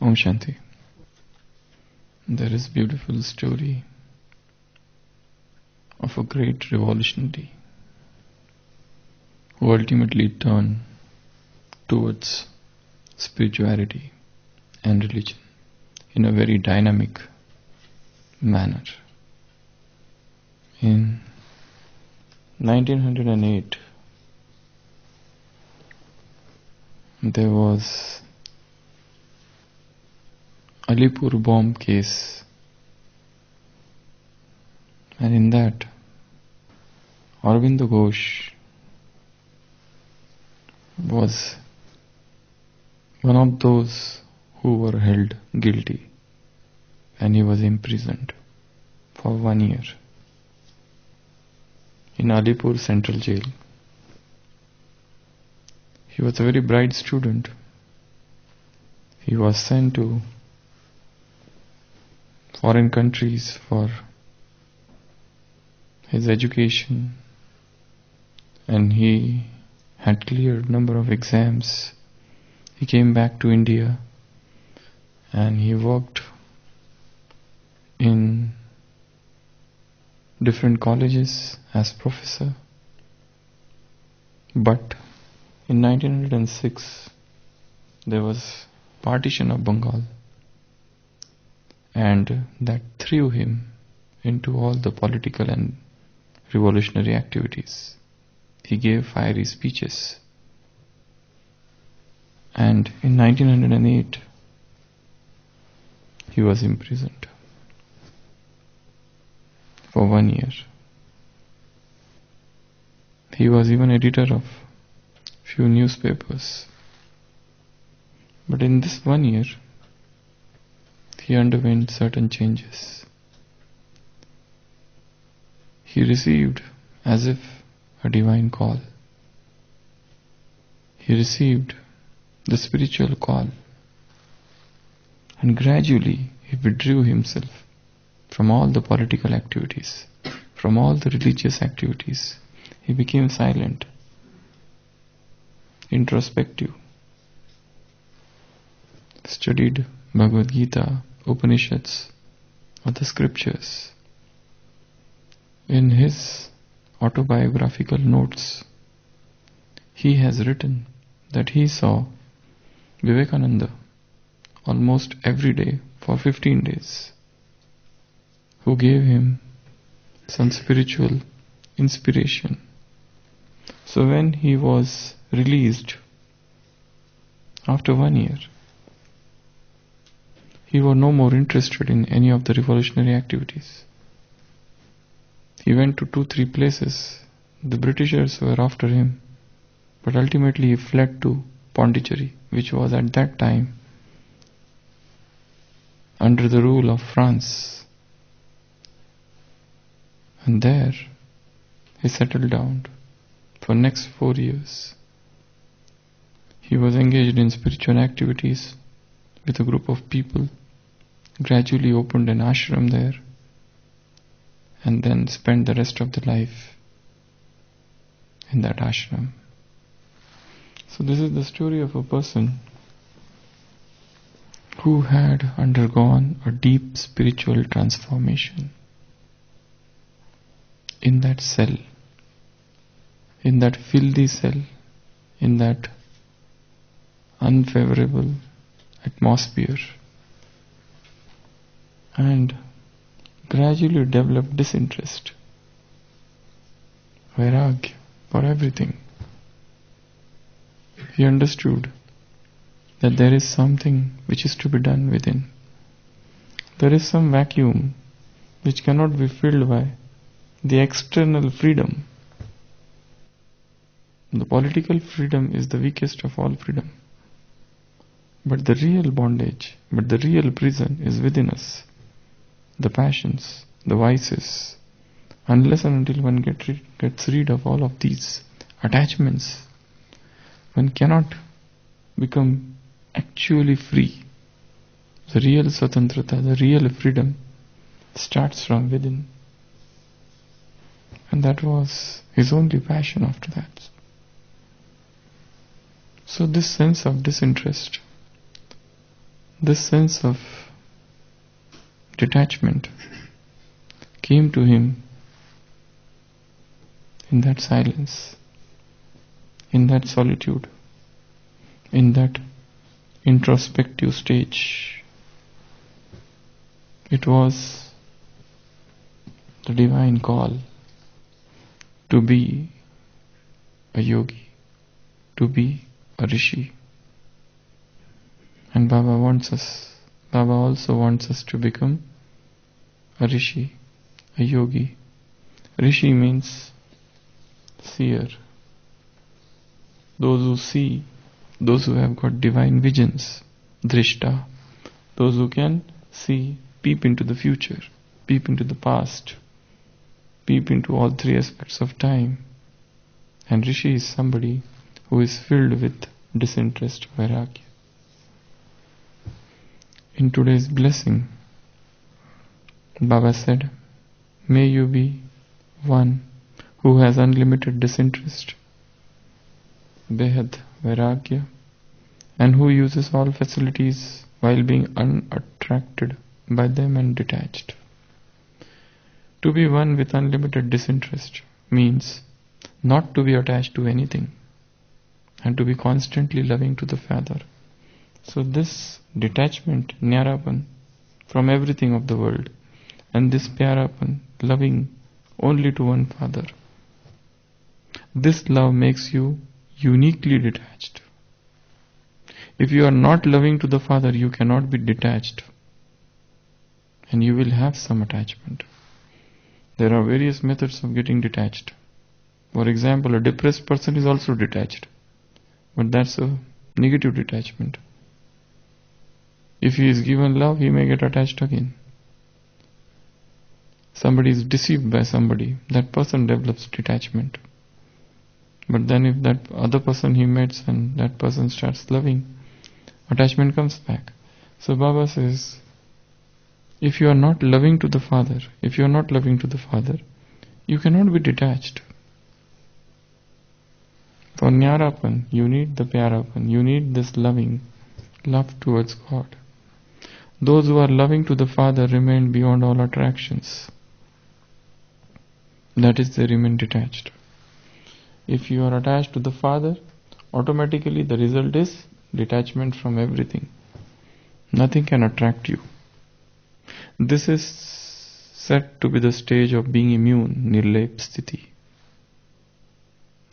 Om Shanti. There is a beautiful story of a great revolutionary who ultimately turned towards spirituality and religion in a very dynamic manner. In 1908, there was Alipur bomb case, and in that Aurobindo Ghosh was one of those who were held guilty, and he was imprisoned for 1 year in Alipur Central Jail. He was a very bright student. He was sent to foreign countries for his education, and he had cleared number of exams. He came back to India and he worked in different colleges as professor. But in 1906 there was partition of Bengal, and that threw him into all the political and revolutionary activities. He gave fiery speeches, and in 1908 he was imprisoned for 1 year. He was even editor of few newspapers. But in this 1 year, he underwent certain changes. He received as if a divine call. He received the spiritual call, and gradually he withdrew himself from all the political activities, from all the religious activities. He became silent, introspective, studied Bhagavad Gita, Upanishads, or the scriptures. In his autobiographical notes, he has written that he saw Vivekananda almost every day for 15 days, who gave him some spiritual inspiration. So when he was released after 1 year, he was no more interested in any of the revolutionary activities. He went to 2-3 places. The Britishers were after him, but ultimately he fled to Pondicherry, which was at that time under the rule of France. And there he settled down for next 4 years. He was engaged in spiritual activities with a group of people, gradually opened an ashram there, and then spent the rest of the life in that ashram. So this is the story of a person who had undergone a deep spiritual transformation in that cell, in that filthy cell, in that unfavorable atmosphere, and gradually developed disinterest, vairagya for everything. He understood that there is something which is to be done within. There is some vacuum which cannot be filled by the external freedom. The political freedom is the weakest of all freedom. But the real bondage, but the real prison is within us. The passions, the vices. Unless and until one gets rid of all of these attachments, one cannot become actually free. The real swatantrata, the real freedom starts from within. And that was his only passion after that. So this sense of disinterest, This sense of detachment came to him in that silence, in that solitude, in that introspective stage. It was the divine call to be a yogi, to be a Rishi. And Baba also wants us to become a Rishi, a yogi. Rishi means seer. Those who see, those who have got divine visions, drishta, those who can see, peep into the future, peep into the past, peep into all three aspects of time. And Rishi is somebody who is filled with disinterest, vairagya. In today's blessing, Baba said, may you be one who has unlimited disinterest, behad vairagya, and who uses all facilities while being unattracted by them and detached. To be one with unlimited disinterest means not to be attached to anything and to be constantly loving to the Father. So this detachment, nyarapan, from everything of the world, and this pyarapan, loving only to one Father, this love makes you uniquely detached. If you are not loving to the Father, you cannot be detached, and you will have some attachment. There are various methods of getting detached. For example, a depressed person is also detached, but that's a negative detachment. If he is given love, he may get attached again. Somebody is deceived by somebody, that person develops detachment. But then if that other person he meets and that person starts loving, attachment comes back. So Baba says, if you are not loving to the Father, you cannot be detached. For nyarapan, you need the pyarapan, you need this love towards God. Those who are loving to the Father remain beyond all attractions. That is, they remain detached. If you are attached to the Father, automatically the result is detachment from everything. Nothing can attract you. This is said to be the stage of being immune, nirlep sthiti.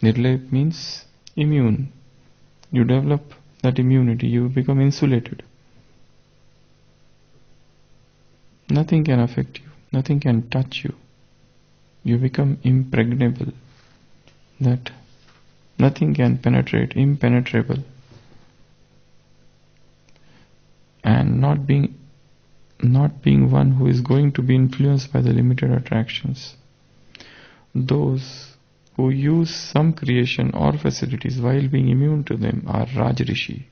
Nirlep means immune. You develop that immunity, you become insulated. Nothing can affect you, nothing can touch you. You become impregnable. That nothing can penetrate, impenetrable. And not being one who is going to be influenced by the limited attractions. Those who use some creation or facilities while being immune to them are Raj Rishi,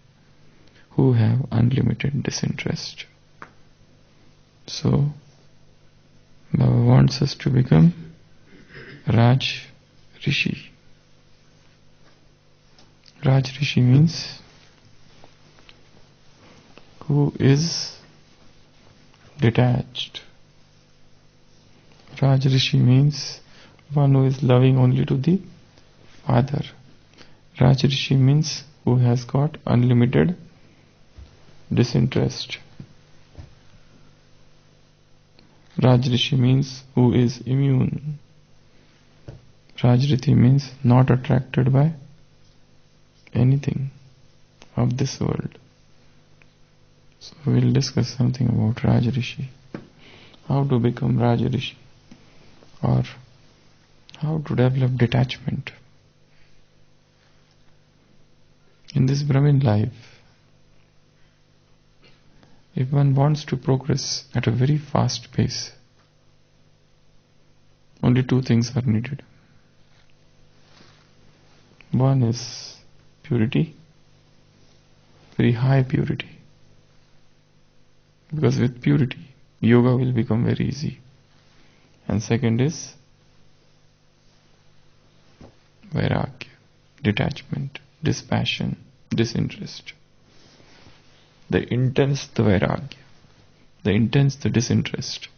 who have unlimited disinterest. So, Baba wants us to become Raj Rishi. Raj Rishi means who is detached. Raj Rishi means one who is loving only to the Father. Raj Rishi means who has got unlimited disinterest. Raj Rishi means who is immune. Raj Rishi means not attracted by anything of this world. So we'll discuss something about Raj Rishi. How to become Raj Rishi, or how to develop detachment. In this Brahmin life, if one wants to progress at a very fast pace, only two things are needed. One is purity, very high purity. Because with purity, yoga will become very easy. And second is vairagya, detachment, dispassion, disinterest. the intense the vairagya, the intense the disinterest,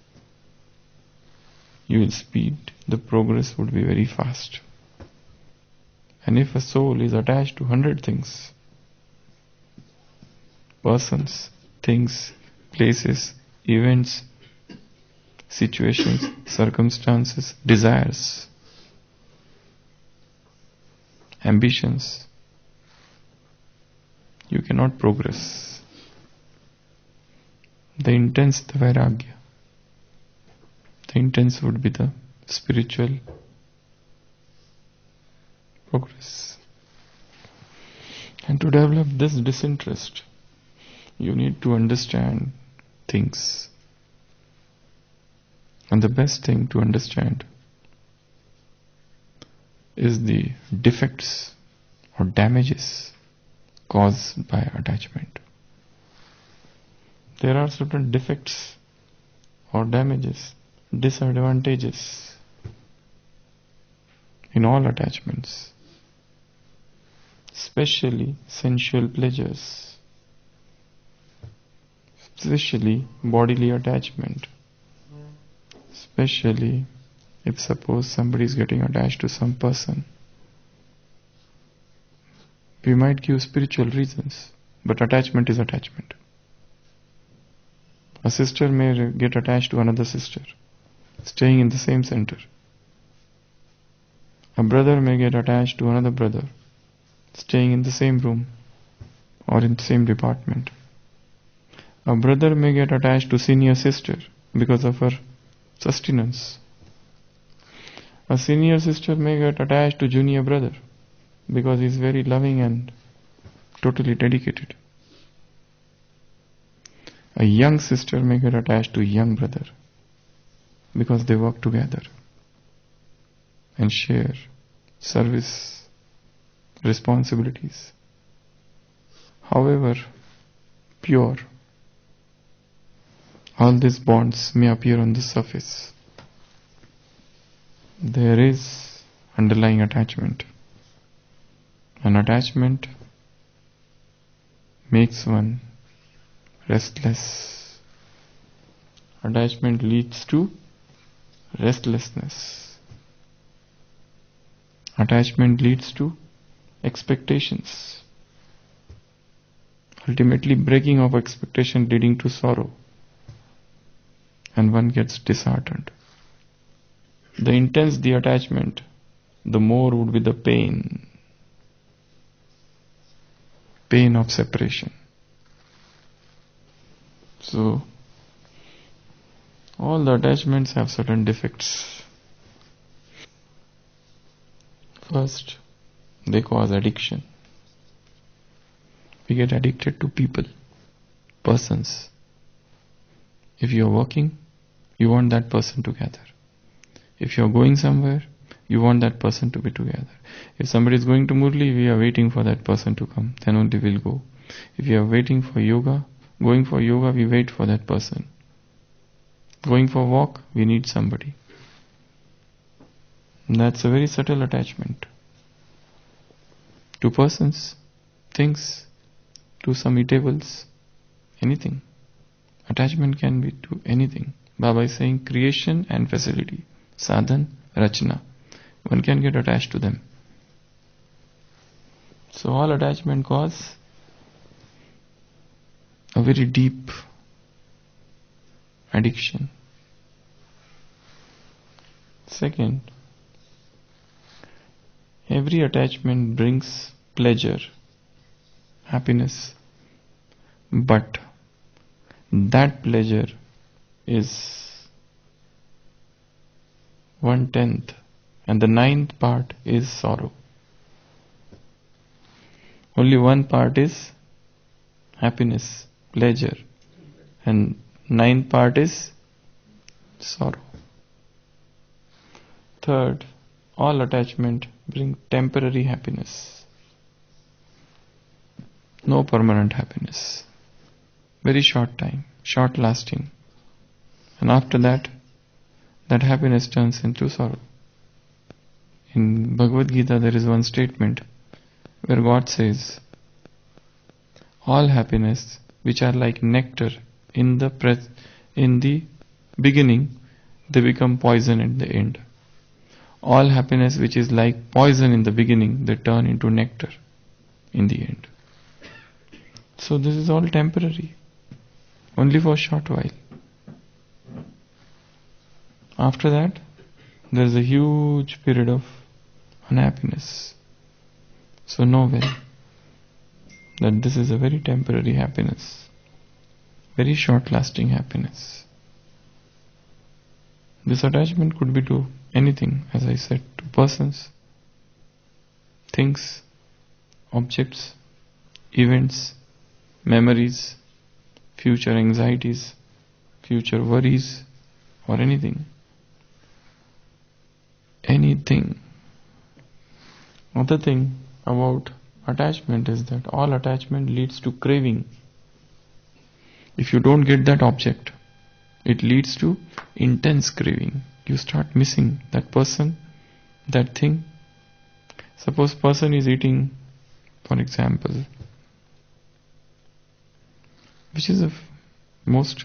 you will speed, the progress would be very fast. And if a soul is attached to 100 things, persons, things, places, events, situations, circumstances, desires, ambitions, you cannot progress. The intense the vairagya, the intense would be the spiritual progress. And to develop this disinterest, you need to understand things. And the best thing to understand is the defects or damages caused by attachment. There are certain defects or damages, disadvantages in all attachments, especially sensual pleasures, especially bodily attachment, especially if suppose somebody is getting attached to some person. We might give spiritual reasons, but attachment is attachment. A sister may get attached to another sister, staying in the same center. A brother may get attached to another brother, staying in the same room or in the same department. A brother may get attached to senior sister because of her sustenance. A senior sister may get attached to junior brother because he is very loving and totally dedicated. A young sister may get attached to young brother because they work together and share service responsibilities. However pure all these bonds may appear on the surface, there is underlying attachment. An attachment makes one restless. Attachment leads to restlessness. Attachment leads to expectations. Ultimately, breaking of expectation leading to sorrow, and one gets disheartened. The intense the attachment, the more would be the pain of separation. So, all the attachments have certain defects. First, they cause addiction. We get addicted to people, persons. If you are working, you want that person together. If you are going somewhere, you want that person to be together. If somebody is going to Murli, we are waiting for that person to come. Then only we'll go. If you are waiting for yoga, going for yoga, we wait for that person. Going for walk, we need somebody. And that's a very subtle attachment. To persons, things, to some eatables, anything. Attachment can be to anything. Baba is saying creation and facility. Sadhan, Rachna. One can get attached to them. So all attachment cause a very deep addiction. Second, every attachment brings pleasure, happiness, but that pleasure is 1/10 and the 9th part is sorrow. Only one part is happiness, pleasure, and 9th part is sorrow. Third, all attachment bring temporary happiness, no permanent happiness. Very short time, short lasting. And after that, that happiness turns into sorrow. In Bhagavad Gita there is one statement where God says, all happiness which are like nectar in the beginning, they become poison at the end. All happiness which is like poison in the beginning, they turn into nectar in the end. So this is all temporary, only for a short while. After that, there is a huge period of unhappiness. So know well that this is a very temporary happiness, very short-lasting happiness. This attachment could be to anything, as I said, to persons, things, objects, events, memories, future anxieties, future worries, or anything. Anything. Another thing about attachment is that all attachment leads to craving. If you don't get that object, it leads to intense craving. You start missing that person, that thing. Suppose person is eating, for example, which is the most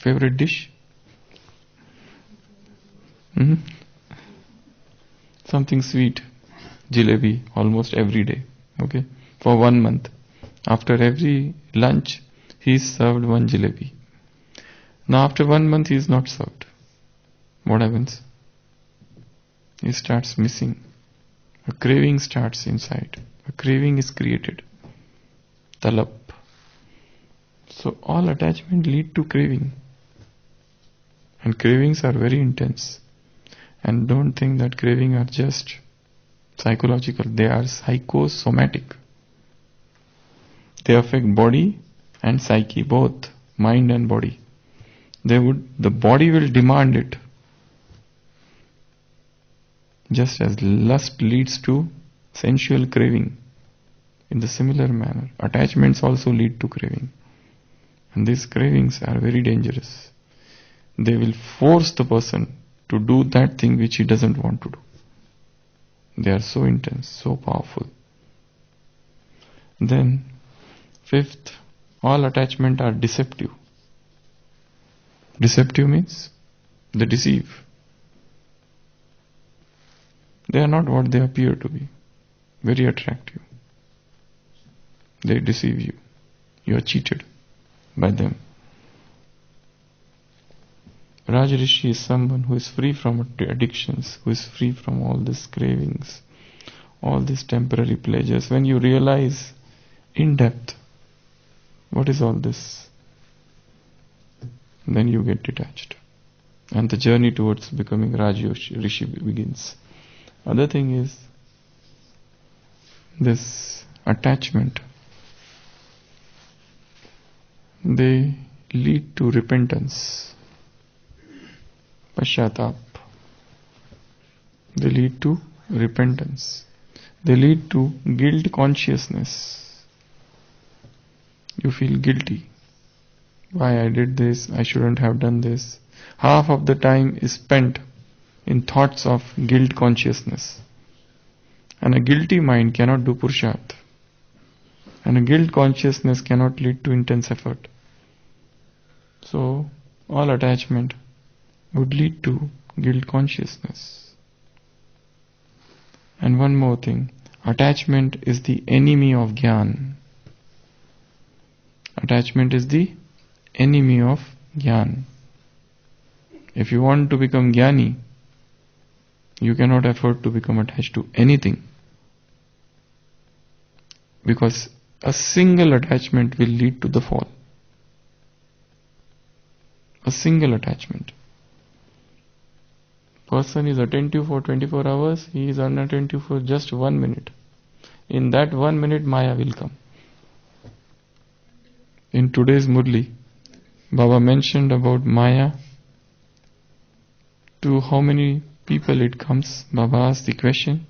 favorite dish? Something sweet, jalebi, almost every day, okay, for 1 month. After every lunch, he is served one jalebi. Now after 1 month, he is not served. What happens? He starts missing. A craving starts inside. A craving is created. Talab. So all attachment lead to craving. And cravings are very intense. And don't think that craving are just psychological. They are psychosomatic. They affect body and psyche, both mind and body. The body will demand it. Just as lust leads to sensual craving, in the similar manner, attachments also lead to craving. And these cravings are very dangerous. They will force the person to do that thing which he doesn't want to do. They are so intense, so powerful. Then, fifth, all attachment are deceptive. Deceptive means they deceive. They are not what they appear to be. Very attractive. They deceive you. You are cheated by them. Rishi is someone who is free from addictions, who is free from all these cravings, all these temporary pleasures. When you realize in depth what is all this, then you get detached. And the journey towards becoming Rishi begins. Other thing is this attachment. They lead to repentance. Pashyatap. They lead to repentance. They lead to guilt consciousness. You feel guilty. Why I did this? I shouldn't have done this. Half of the time is spent in thoughts of guilt consciousness. And a guilty mind cannot do Purusharth. And a guilt consciousness cannot lead to intense effort. So, all attachment would lead to guilt consciousness. And one more thing, attachment is the enemy of Jnana. Attachment is the enemy of Jnana. If you want to become Jnani, you cannot afford to become attached to anything. Because a single attachment will lead to the fall. A single attachment. Person is attentive for 24 hours, he is unattentive for just 1 minute. In that 1 minute, Maya will come. In today's Murli, Baba mentioned about Maya. To how many people it comes? Baba asked the question,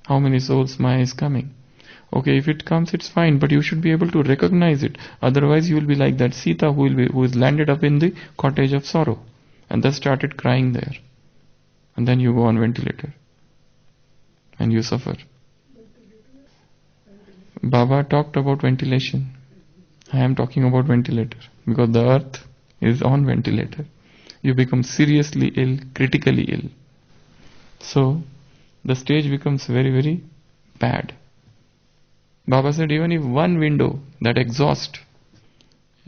how many souls Maya is coming? Okay, if it comes, it's fine, but you should be able to recognize it. Otherwise, you will be like that Sita who is landed up in the cottage of sorrow and thus started crying there. And then you go on ventilator and you suffer. Baba talked about ventilation. I am talking about ventilator because the earth is on ventilator. You become seriously ill, critically ill. So the stage becomes very, very bad. Baba said even if one window, that exhaust,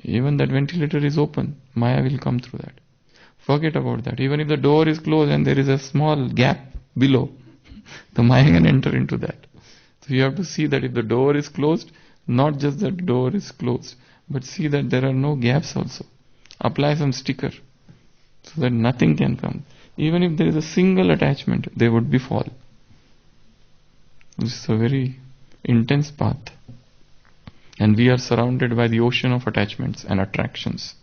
even that ventilator is open, Maya will come through that. Forget about that. Even if the door is closed and there is a small gap below, the Maya can enter into that. So you have to see that if the door is closed, not just that the door is closed, but see that there are no gaps also. Apply some sticker so that nothing can come. Even if there is a single attachment, there would be fall. This is a very intense path. And we are surrounded by the ocean of attachments and attractions.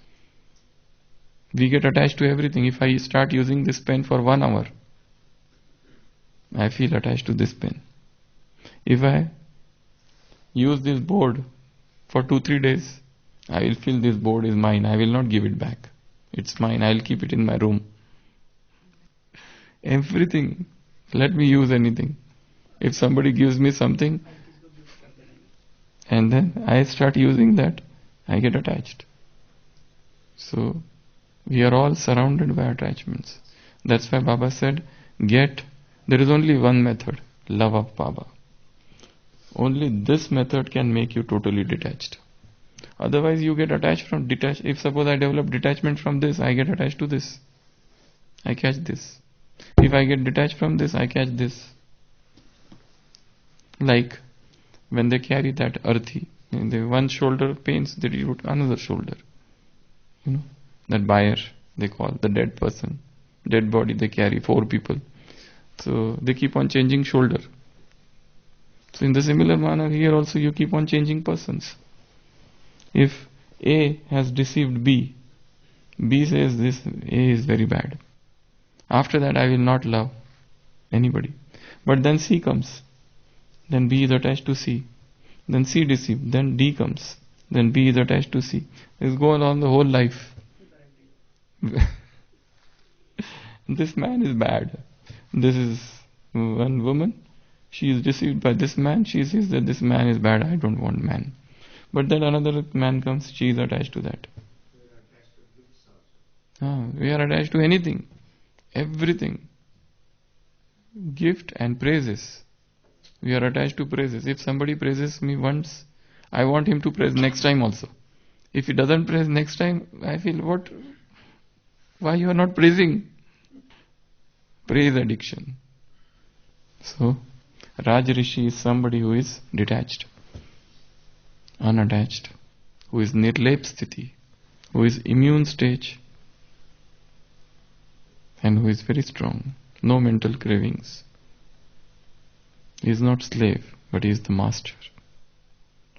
We get attached to everything. If I start using this pen for 1 hour, I feel attached to this pen. If I use this board for 2-3 days, I will feel this board is mine. I will not give it back. It's mine. I will keep it in my room. Everything. Let me use anything. If somebody gives me something and then I start using that, I get attached. So we are all surrounded by attachments. That's why Baba said, there is only one method, love of Baba. Only this method can make you totally detached. Otherwise you get attached. If suppose I develop detachment from this, I get attached to this. I catch this. If I get detached from this, I catch this. Like when they carry that arthi, the one shoulder pains, they root another shoulder. That buyer, they call the dead person. Dead body they carry, 4 people. So they keep on changing shoulder. So in the similar manner here also you keep on changing persons. If A has deceived B, B says this A is very bad. After that I will not love anybody. But then C comes. Then B is attached to C. Then C deceived. Then D comes. Then B is attached to C. This goes on the whole life. This man is bad. This is one woman. She is deceived by this man. She says that this man is bad. I don't want man. But then another man comes. She is attached to that. We are attached to anything. Everything. Gift and praises. We are attached to praises. If somebody praises me once, I want him to praise next time also. If he doesn't praise next time, I feel what? Why you are not praising? Praise addiction. So, Raj Rishi is somebody who is detached, unattached, who is nirlep sthiti, who is immune stage, and who is very strong. No mental cravings. He is not slave, but he is the master.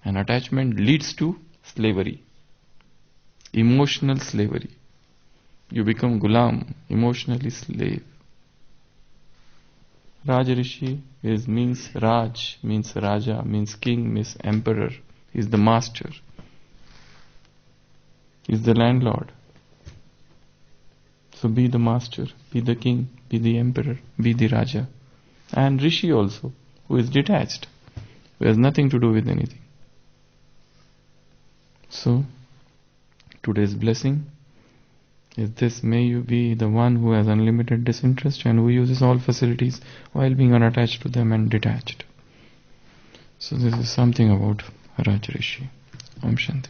And attachment leads to slavery. Emotional slavery. You become gulam, emotionally slave. Raj Rishi means Raj, means Raja, means king, means emperor. He is the master. He is the landlord. So be the master, be the king, be the emperor, be the Raja. And Rishi also, who is detached, who has nothing to do with anything. So, today's blessing is this: may you be the one who has unlimited disinterest and who uses all facilities while being unattached to them and detached. So this is something about Raj Rishi. Om Shanti.